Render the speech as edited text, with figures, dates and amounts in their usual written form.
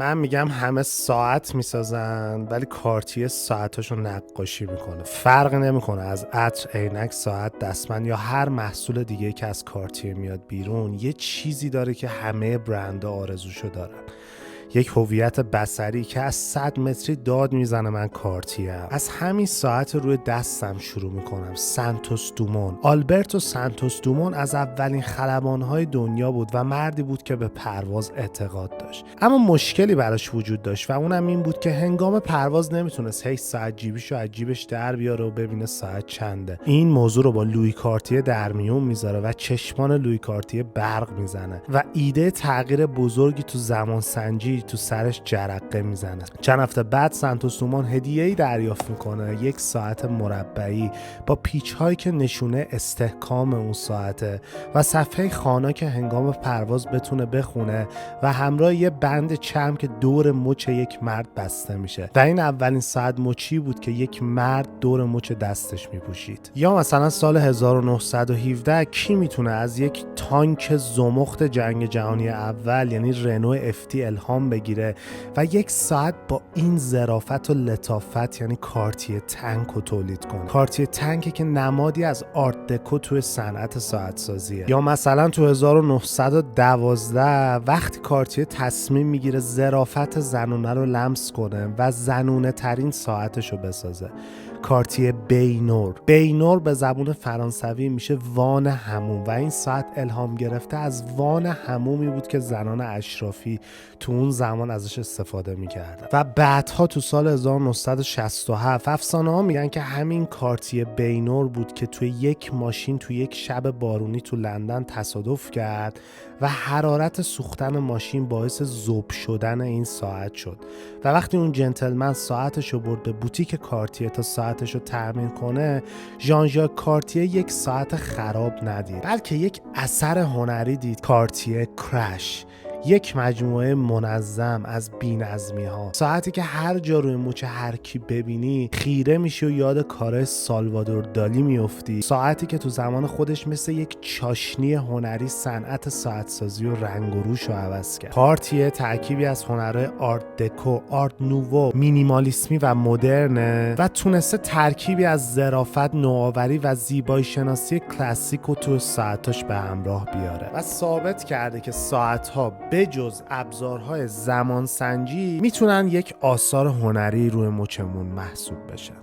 من میگم همه ساعت میسازن ولی کارتیه ساعتاشو نقاشی میکنه. فرق نمیکنه از عطر، عینک، ساعت، دستبند یا هر محصول دیگه که از کارتیه میاد بیرون، یه چیزی داره که همه برندها آرزوشو دارن. یک هویت بصری که از 100 متری داد میزنه من کارتیه. از همین ساعت روی دستم شروع میکنم. سانتوس دومون، آلبرتو سانتوس دومون از اولین خلبانهای دنیا بود و مردی بود که به پرواز اعتقاد داشت. اما مشکلی براش وجود داشت و اونم این بود که هنگام پرواز نمیتونست هیچ ساعت جیبیشو از جیبش در بیاره و ببینه ساعت چنده. این موضوع رو با لویی کارتیه در میون میذاره و چشمان لویی کارتیه برق میزنه و ایده تغییر بزرگی تو زمان سنجی تو سرش جرقه میزنه. چند هفته بعد سانتوس دومون هدیه‌ای دریافت میکنه، یک ساعت مربعی با پیچ‌هایی که نشونه استحکام اون ساعته و صفحه خوانا که هنگام پرواز بتونه بخونه و همراه یه بند چرم که دور مچ یک مرد بسته میشه و این اولین ساعت مچی بود که یک مرد دور مچ دستش میپوشید. یا مثلا سال 1917 کی میتونه از یک تانک زمخت جنگ جهانی اول یعنی رنو افتی الهام بگیره و یک ساعت با این ظرافت و لطافت یعنی کارتیه تانک رو تولید کنه. کارتیه تانکی که نمادی از آرت دکو توی صنعت ساعت سازیه. یا مثلا تو 1912 وقتی کارتیه تصمیم میگیره ظرافت زنونه رو لمس کنه و زنونه ترین ساعتش رو بسازه. کارتیه بینور به زبون فرانسوی میشه وان حموم و این ساعت الهام گرفته از وان حمومی بود که زنان اشرافی تو اون زمان ازش استفاده میکردن. و بعدها تو سال 1967 افسانه ها میگن که همین کارتیه بینور بود که توی یک ماشین توی یک شب بارونی تو لندن تصادف کرد و حرارت سوختن ماشین باعث ذوب شدن این ساعت شد و وقتی اون جنتلمن ساعتشو برد به بوتیک کارتیه تا ساعتشو تعمیر کنه، ژان ژاک کارتیه یک ساعت خراب ندید بلکه یک اثر هنری دید. کارتیه کرش، یک مجموعه منظم از بی‌نظمی ها. ساعتی که هر جا روی مچ هر کی ببینی خیره میشی و یاد کار سالوادور دالی میافتی. ساعتی که تو زمان خودش مثل یک چاشنی هنری صنعت ساعت سازی و رنگ و روش رو عوض کرد. کارتیه ترکیبی از هنرهای آرت دکو، آرت نوو، مینیمالیسمی و مدرنه و تونسته ترکیبی از ظرافت، نوآوری و زیبایی شناسی کلاسیک رو تو ساعتاش به همراه بیاره و ثابت کرده که ساعت‌ها بجز ابزارهای زمان سنجی میتونن یک آثار هنری روی مچمون محسوب بشن.